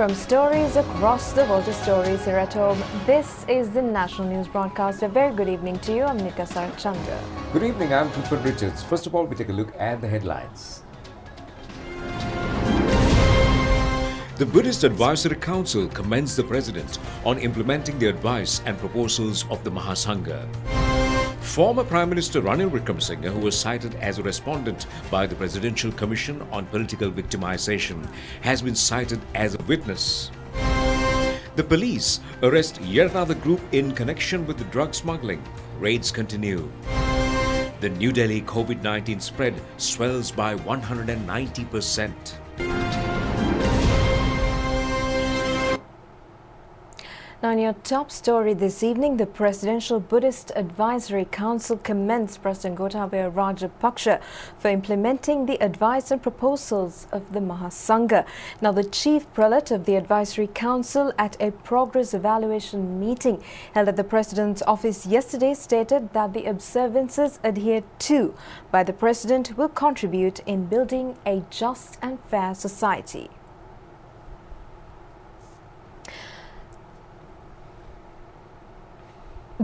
From stories across the world to stories here at home, this is the National News Broadcast. A very good evening to you. I'm Nikasa Chandra. Good evening, I'm Clifford Richards. First of all, we take a look at the headlines. The Buddhist Advisory Council commends the President on implementing the advice and proposals of the Mahasangha. Former Prime Minister Ranil Wickremesinghe, who was cited as a respondent by the Presidential Commission on Political Victimization, has been cited as a witness. The police arrest yet another group in connection with the drug smuggling. Raids continue. The New Delhi COVID-19 spread swells by 190%. Now, in your top story this evening, the Presidential Buddhist Advisory Council commends President Gotabaya Rajapaksa for implementing the advice and proposals of the Mahasangha. Now, the Chief Prelate of the Advisory Council at a progress evaluation meeting held at the President's office yesterday stated that the observances adhered to by the President will contribute in building a just and fair society.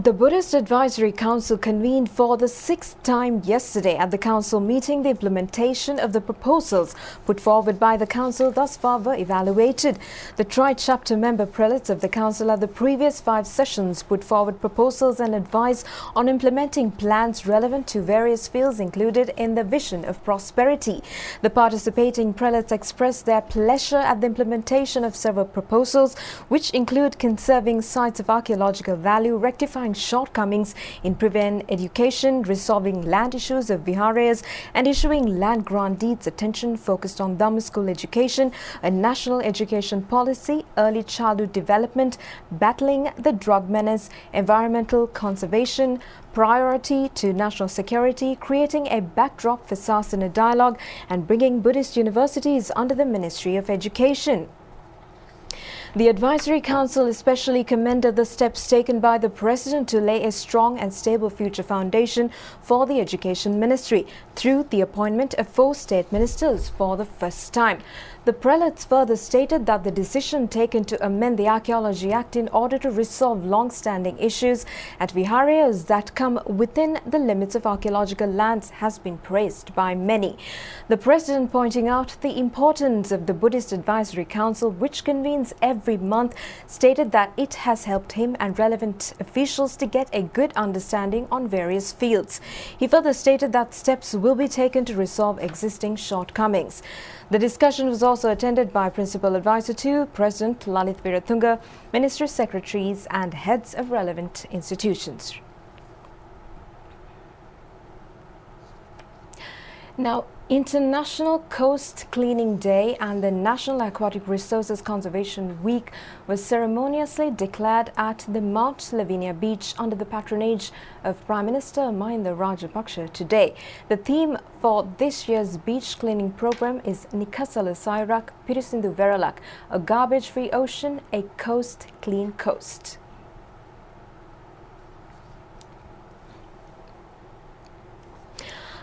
The Buddhist Advisory Council convened for the sixth time yesterday. At the council meeting, the implementation of the proposals put forward by the council thus far were evaluated. The tri-chapter member prelates of the council at the previous 5 sessions put forward proposals and advice on implementing plans relevant to various fields included in the vision of prosperity. The participating prelates expressed their pleasure at the implementation of several proposals, which include conserving sites of archaeological value, rectifying shortcomings in prevent education, resolving land issues of viharas, and issuing land grant deeds. Attention focused on Dhamma school education, a national education policy, early childhood development, battling the drug menace, environmental conservation, priority to national security, creating a backdrop for Sasana dialogue, and bringing Buddhist universities under the Ministry of Education. The Advisory Council especially commended the steps taken by the President to lay a strong and stable future foundation for the Education Ministry through the appointment of 4 state ministers for the first time. The prelates further stated that the decision taken to amend the Archaeology Act in order to resolve long-standing issues at viharas that come within the limits of archaeological lands has been praised by many. The President pointing out the importance of the Buddhist Advisory Council, which convenes every month, stated that it has helped him and relevant officials to get a good understanding on various fields. He further stated that steps will be taken to resolve existing shortcomings. The discussion was also attended by Principal Advisor to President Lalit Viratunga, Minister Secretaries and heads of relevant institutions. Now, International Coast Cleaning Day and the National Aquatic Resources Conservation Week was ceremoniously declared at the Mount Lavinia beach under the patronage of Prime Minister Mahinda Rajapaksa today. The theme for this year's beach cleaning program is Nikasala Sairak Pirisindu Veralak, a garbage-free ocean, a coast clean coast.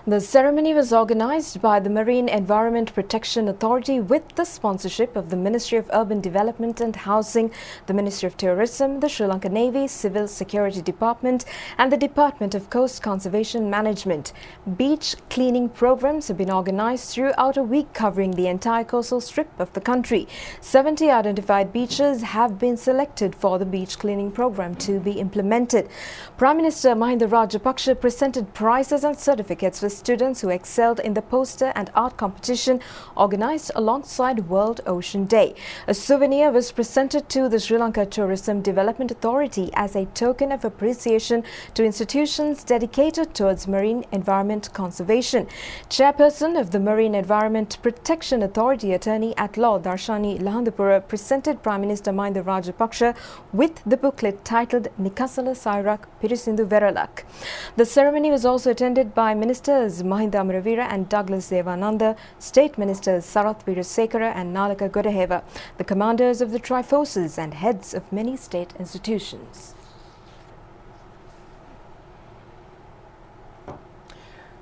The ceremony was organized by the Marine Environment Protection Authority with the sponsorship of the Ministry of Urban Development and Housing, the Ministry of Tourism, the Sri Lanka Navy, Civil Security Department and the Department of Coast Conservation Management. Beach cleaning programs have been organized throughout a week covering the entire coastal strip of the country. 70 identified beaches have been selected for the beach cleaning program to be implemented. Prime Minister Mahinda Rajapaksa presented prizes and certificates for students who excelled in the poster and art competition organized alongside World Ocean Day. A souvenir was presented to the Sri Lanka Tourism Development Authority as a token of appreciation to institutions dedicated towards marine environment conservation. Chairperson of the Marine Environment Protection Authority, Attorney at Law Darshani Lahandapura, presented Prime Minister Mahinda Rajapaksa with the booklet titled Nikasala Sairak Pirisindu Veralak. The ceremony was also attended by Ministers Mahinda Amaravira and Douglas Devananda, State Ministers Sarath Veerasekara and Nalaka Godaheva, the commanders of the Triforces and heads of many state institutions.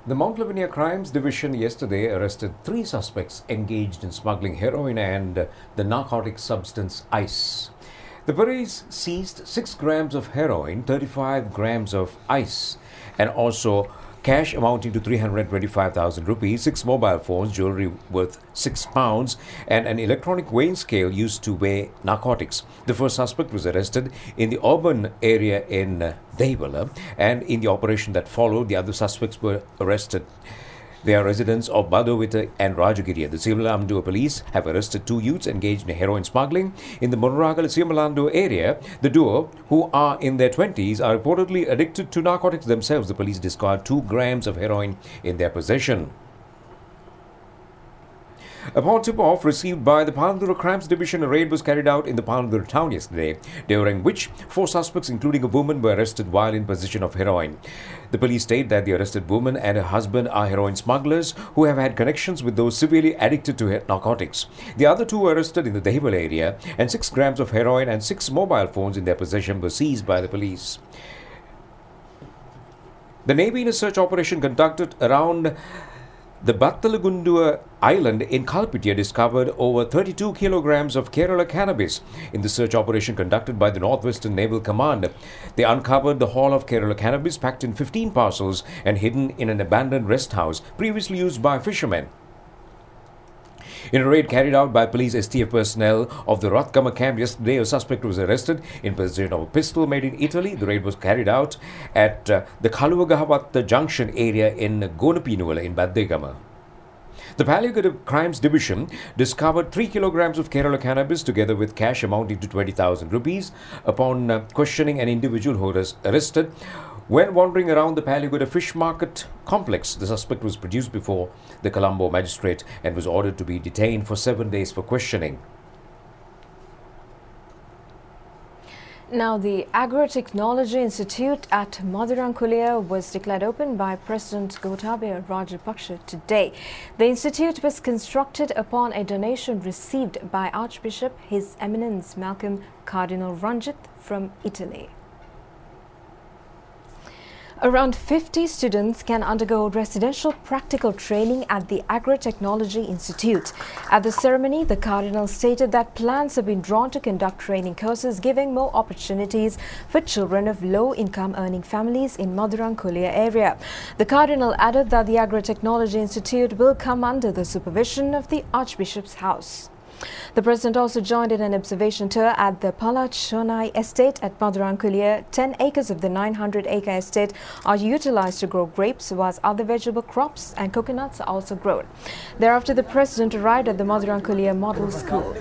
The Mount Lavinia Crimes Division yesterday arrested 3 suspects engaged in smuggling heroin and the narcotic substance ice. The police seized 6 grams of heroin, 35 grams of ice, and also cash amounting to 325,000 rupees, 6 mobile phones, jewelry worth 6 pounds, and an electronic weighing scale used to weigh narcotics. The first suspect was arrested in the urban area in Dehiwala, and in the operation that followed, the other suspects were arrested. They are residents of Badovita and Rajagiri. The Simalandu police have arrested 2 youths engaged in heroin smuggling in the Munragal Simalandu area. The duo, who are in their 20s, are reportedly addicted to narcotics themselves. The police discovered 2 grams of heroin in their possession. Upon tip-off received by the Panadura Crimes Division, a raid was carried out in the Panadura town yesterday, during which 4 suspects, including a woman, were arrested while in possession of heroin. The police state that the arrested woman and her husband are heroin smugglers who have had connections with those severely addicted to narcotics. The other 2 were arrested in the Dehiwala area, and 6 grams of heroin and 6 mobile phones in their possession were seized by the police. The Navy, in a search operation conducted around the Battalagundua island in Kalpitiya, discovered over 32 kilograms of Kerala cannabis. In the search operation conducted by the Northwestern Naval Command, they uncovered the haul of Kerala cannabis packed in 15 parcels and hidden in an abandoned rest house previously used by fishermen. In a raid carried out by police STF personnel of the Rathgama camp yesterday, a suspect was arrested in possession of a pistol made in Italy. The raid was carried out at the Kaluvagahawatta junction area in Gonapinuvala in Baddegama. The Palliative Crimes Division discovered 3 kilograms of Kerala cannabis together with cash amounting to 20,000 rupees. Upon questioning an individual who was arrested when wandering around the Palliaguda fish market complex, the suspect was produced before the Colombo magistrate and was ordered to be detained for 7 days for questioning. Now, the Agro Technology Institute at Madurankulya was declared open by President Gotabaya Rajapaksa today. The institute was constructed upon a donation received by Archbishop His Eminence Malcolm Cardinal Ranjit from Italy. Around 50 students can undergo residential practical training at the Agro Technology Institute. At the ceremony, the Cardinal stated that plans have been drawn to conduct training courses, giving more opportunities for children of low-income earning families in Madurankulya area. The Cardinal added that the Agro Technology Institute will come under the supervision of the Archbishop's house. The President also joined in an observation tour at the Palachonai estate at Madurankulya. 10 acres of the 900-acre estate are utilized to grow grapes, whilst other vegetable crops and coconuts are also grown. Thereafter, the President arrived at the Madurankulya Model School.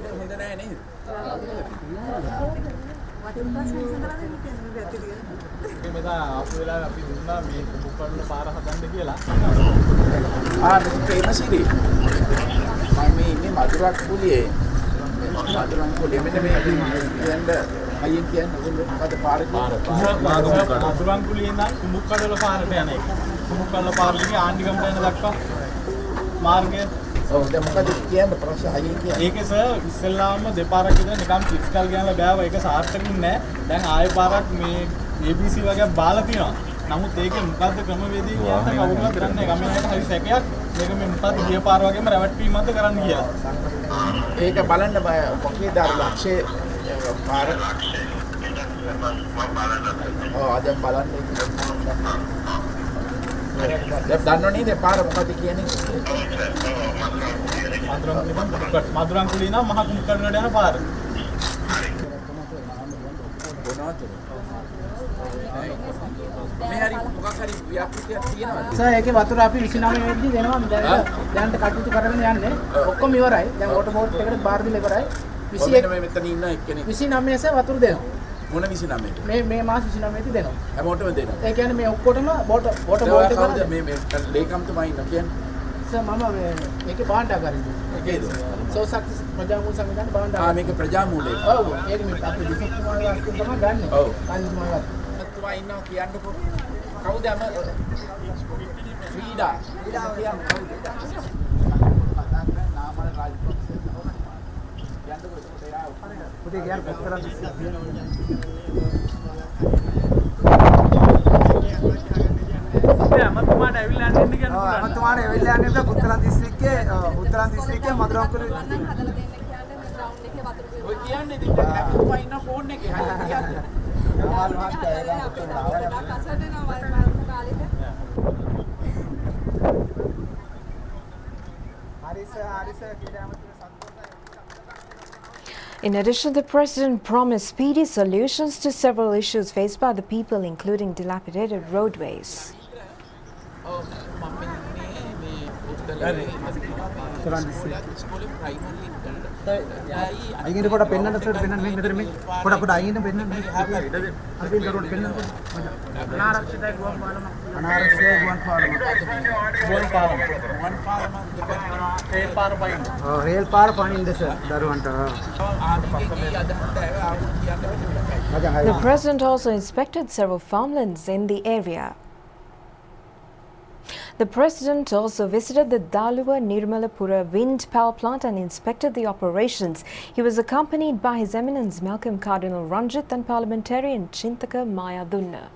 ඒකේ sir ඉස්සෙල්ලාම දෙපාරක් විතර නිකන් fiscal ගෑනලා බෑවා ඒක සාර්ථකින් නෑ දැන් ආයෙ පාරක් මේ ABC වගේ බාලා තියෙනවා නමුත් ඒකේ මොකද්ද ක්‍රමවේදී කියන්නේ කවුරුවත් කරන්නේ ගමේ අයට හරි සැකයක් මේක මේ මොකද්ද ගිය පාර වගේම රැවට්ටීමක්ද කරන්න කියලා ඒක බලන්න බය කොහේද අර ලක්ෂේ පාර අද බලන්න දන්නව නේද පාර මොකද්ද කියන්නේ Madurankulya නම් මහ කුම්කඩට යන පාර. මේ හරි මොකක් හරි ව්‍යාපෘතියක් තියෙනවද? සර් ඒකේ වතුර අපි 29 වෙනිදි දෙනවා දැන් කටයුතු කරගෙන යන්නේ. ඔක්කොම ඉවරයි. දැන් වෝටර් බෝඩ් එකට බාර දීලා ඉවරයි. 21 මේ මෙතන ඉන්න එක්කෙනෙක් 29 සර් වතුර දෙනවා. මොන 29ද? මේ මාස 29 දී දෙනවා. හැමෝටම දෙනවා. ඒ කියන්නේ මේ ඔක්කොටම වෝටර් බෝඩ් එකට මේ ලේකම්තුමා ඉන්න කියන්නේ මම මේකේ භාණ්ඩාගාරෙද ඒකේද සෝසක් ප්‍රජාමූල සංවිධාන භාණ්ඩාගාරය මේක ප්‍රජාමූලේ ඔව් ඒක මේ අපේ දිසකුමාරය අස්තුන් තමයි ගන්න ඔව් කන්තුමා ඉන්නවා කියන්නකො කවුද අම ක්‍රීඩා කියන්නේ කවුද නාමල රාජපක්ෂ කියන්නකො පුතේ යාර පොත්තරන් අමතුමාට ඇවිල්ලා ඇමතුමාට එවෙලා යන්නේ පුත්තලන් දිස්ත්‍රික්කයේ මදුරම්පුර ඔය කියන්නේ ඉතින් කැපුවා ඉන්න ෆෝන් එකේ කියන්නේ යාළුවා මහත්තයා ඒක In addition, the president promised speedy solutions to several issues faced by the people, including dilapidated roadways. අයිගෙන පොඩ පෙන්නන්න සර් පෙන්නන්න මේ මෙතන මේ පොඩ අයිගෙන පෙන්නන්න අපි දරුවට පෙන්නන්න අනාරක්ෂිත ගුවන් පාලම අනාරක්ෂිත ගුවන් පාලම රේල් පාර පනින්න සර් දරුවන්ට The president also inspected several farmlands in the area. The president also visited the Daluwa Nirmalapura wind power plant and inspected the operations. He was accompanied by His Eminence Malcolm Cardinal Ranjith and parliamentarian Chintaka Maya Dunna.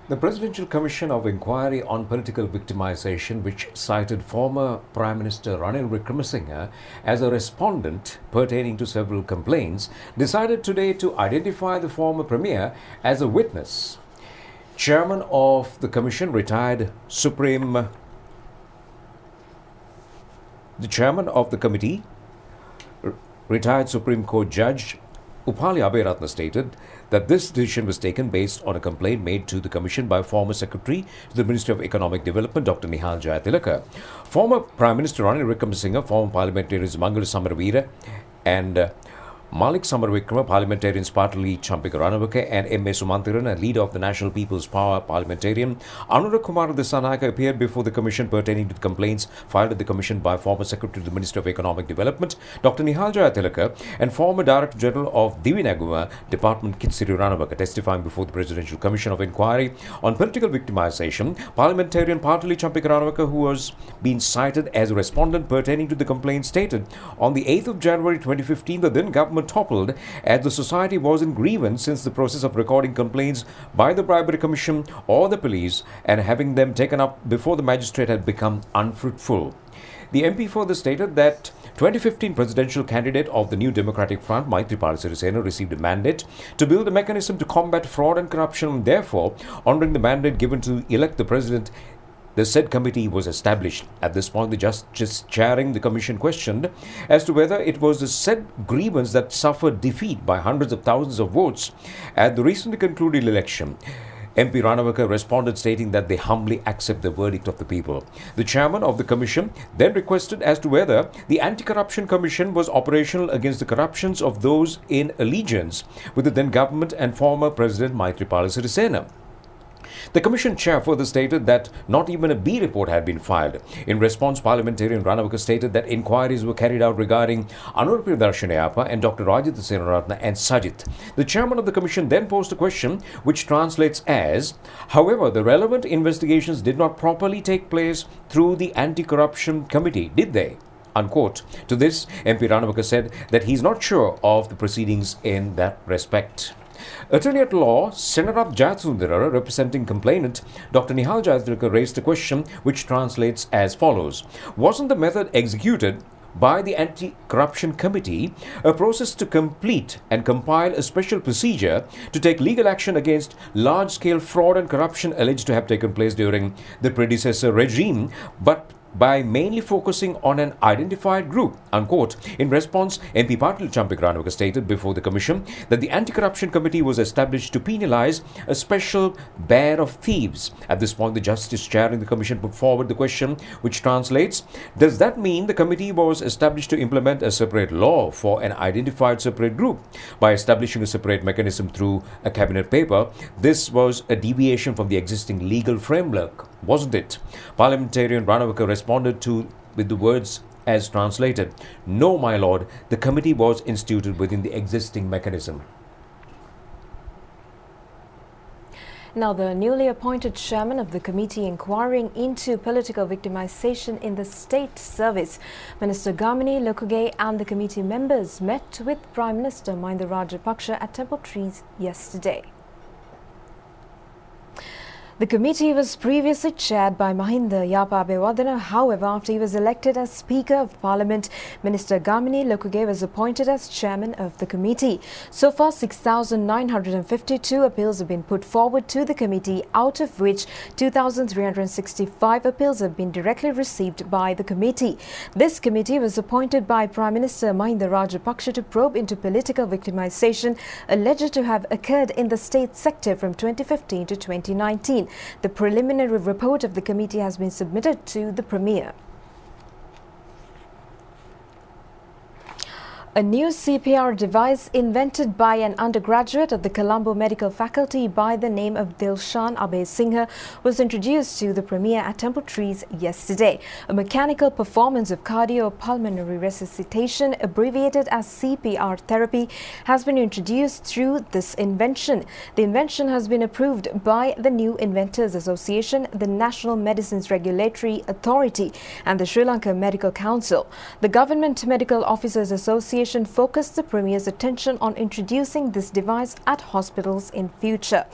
The Presidential Commission of Inquiry on Political Victimization, which cited former Prime Minister Ranil Wickremesinghe as a respondent pertaining to several complaints, decided today to identify the former Premier as a witness. Chairman of the Commission, the Chairman of the Committee, retired Supreme Court Judge Upali Abeyratne stated that this decision was taken based on a complaint made to the Commission by former Secretary to the Ministry of Economic Development, Dr. Nihal Jayatilaka. Former Prime Minister Ranil Wickremesinghe, former parliamentarians Mangala Samaraweera and Malik Samaravikrama, parliamentarians Patali Champika Ranawaka and M.A. Sumantiran, a leader of the National People's Power parliamentarian, Anura Kumar Disanayaka appeared before the Commission pertaining to the complaints filed at the Commission by former Secretary to the Ministry of Economic Development, Dr. Nihal Jayatilaka, and former Director General of Divinaguma Department, Kitsiri Ranawaka, testifying before the Presidential Commission of Inquiry on Political Victimization. Parliamentarian Patali Champika Ranawaka, who was being cited as a respondent pertaining to the complaint, stated on the 8th of January 2015 the then government toppled as the society was in grievance since the process of recording complaints by the Bribery Commission or the police and having them taken up before the magistrate had become unfruitful. The MP further stated that 2015 presidential candidate of the New Democratic Front, Maithripala Sirisena, received a mandate to build a mechanism to combat fraud and corruption. Therefore, honouring the mandate given to elect the president, the said committee was established. At this point, the justice chairing the commission questioned as to whether it was the said grievance that suffered defeat by hundreds of thousands of votes at the recently concluded election. MP Ranawaka responded stating that they humbly accept the verdict of the people. The chairman of the commission then requested as to whether the Anti-Corruption Commission was operational against the corruptions of those in allegiance with the then government and former President Maithripala Sirisena. The Commission chair further stated that not even a B report had been filed. In response, Parliamentarian Ranawaka stated that inquiries were carried out regarding Anur Priyadarshini and Dr. Rajitha Senaratne and Sajith. The chairman of the Commission then posed a question which translates as, however, the relevant investigations did not properly take place through the Anti-Corruption Committee, did they? Unquote. To this, MP Ranawaka said that he is not sure of the proceedings in that respect. Attorney at Law Senarath Jayatsundara, representing complainant Dr. Nihal Jayatilaka, raised a question which translates as follows. Wasn't the method executed by the Anti-Corruption Committee a process to complete and compile a special procedure to take legal action against large-scale fraud and corruption alleged to have taken place during the predecessor regime, but by mainly focusing on an identified group? Unquote. In response, MP Patil Champik Ranawaka stated before the Commission that the Anti-Corruption Committee was established to penalise a special band of thieves. At this point, the Justice chairing the Commission put forward the question which translates, does that mean the committee was established to implement a separate law for an identified separate group? By establishing a separate mechanism through a cabinet paper, this was a deviation from the existing legal framework, wasn't it? Parliamentarian Ranawaka responded with the words as translated, no, my lord, the committee was instituted within the existing mechanism. Now, the newly appointed chairman of the committee inquiring into political victimization in the state service, Minister Gamini Lokuge, and the committee members met with Prime Minister Mahinda Rajapaksa at Temple Trees yesterday. The committee was previously chaired by Mahinda Yapa. However, after he was elected as Speaker of Parliament, Minister Gamini Lokuge was appointed as Chairman of the committee. So far, 6,952 appeals have been put forward to the committee, out of which 2,365 appeals have been directly received by the committee. This committee was appointed by Prime Minister Mahinda Rajapaksa to probe into political victimization alleged to have occurred in the state sector from 2015 to 2019. The preliminary report of the committee has been submitted to the Premier. A new CPR device invented by an undergraduate at the Colombo Medical Faculty by the name of Dilshan Abhay Singh was introduced to the Premier at Temple Trees yesterday. A mechanical performance of cardiopulmonary resuscitation, abbreviated as CPR therapy, has been introduced through this invention. The invention has been approved by the New Inventors Association, the National Medicines Regulatory Authority and the Sri Lanka Medical Council. The Government Medical Officers Association focused the Premier's attention on introducing this device at hospitals in future.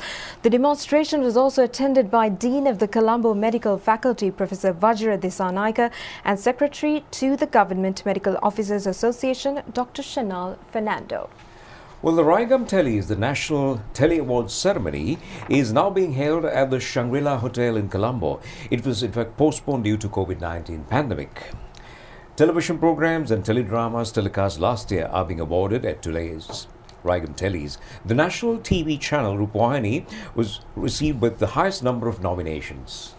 The demonstration was also attended by Dean of the Colombo Medical Faculty, Professor Vajra Disanaika, and Secretary to the Government Medical Officers Association, Dr. Shanal Fernando. Well, the Raigam Tellies, the National Telly Awards ceremony, is now being held at the Shangri-La Hotel in Colombo. It was in fact postponed due to COVID-19 pandemic. Television programs and teledramas telecast last year are being awarded at today's Raigam Tellies. The national TV channel Rupavahini was received with the highest number of nominations.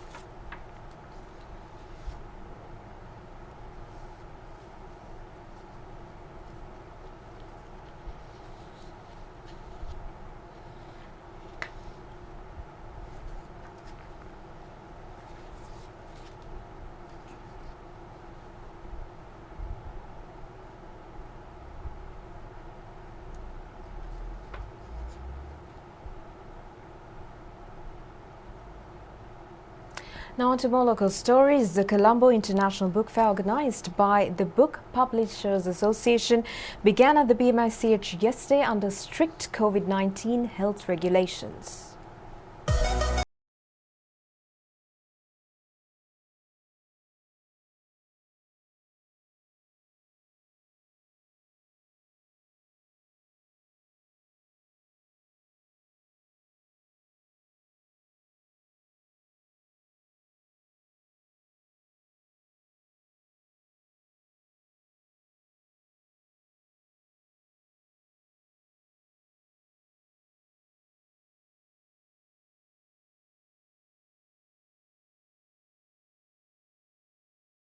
Now on to more local stories. The Colombo International Book Fair, organized by the Book Publishers Association, began at the BMICH yesterday under strict COVID-19 health regulations.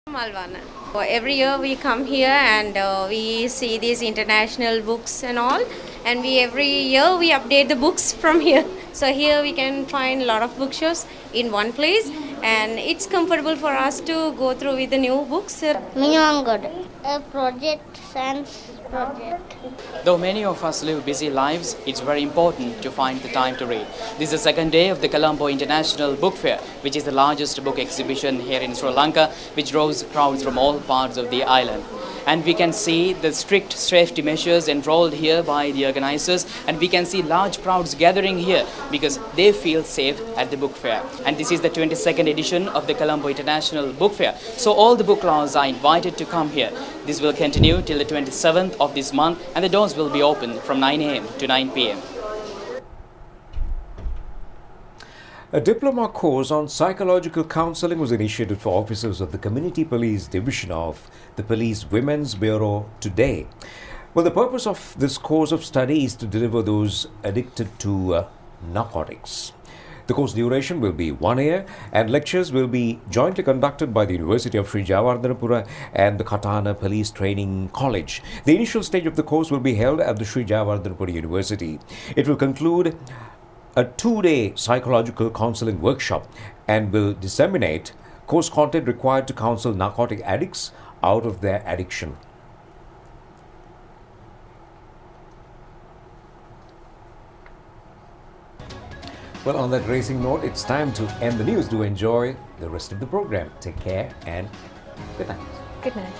Malvana. Every year we come here and we see these international books and all, and every year we update the books from here. So here we can find a lot of bookshops in one place, and it's comfortable for us to go through with the new books. A project, science project. Though many of us live busy lives, it's very important to find the time to read. This is the second day of the Colombo International Book Fair, which is the largest book exhibition here in Sri Lanka, which draws crowds from all parts of the island. And we can see the strict safety measures enrolled here by the organizers, and we can see large crowds gathering here because they feel safe at the book fair. And this is the 22nd edition of the Colombo International Book Fair. So all the book lovers are invited to come here. This will continue till the 27th of this month, and the doors will be open from 9 a.m. to 9 p.m. A diploma course on psychological counselling was initiated for officers of the Community Police Division of the Police Women's Bureau today. Well, the purpose of this course of study is to deliver those addicted to narcotics. The course duration will be 1 year, and lectures will be jointly conducted by the University of Sri Jayawardhanapura and the Katana Police Training College. The initial stage of the course will be held at the Sri Jayawardhanapura University. It will conclude a 2-day psychological counselling workshop and will disseminate course content required to counsel narcotic addicts out of their addiction. Well, on that racing note, it's time to end the news. Do enjoy the rest of the program. Take care and good night. Good night.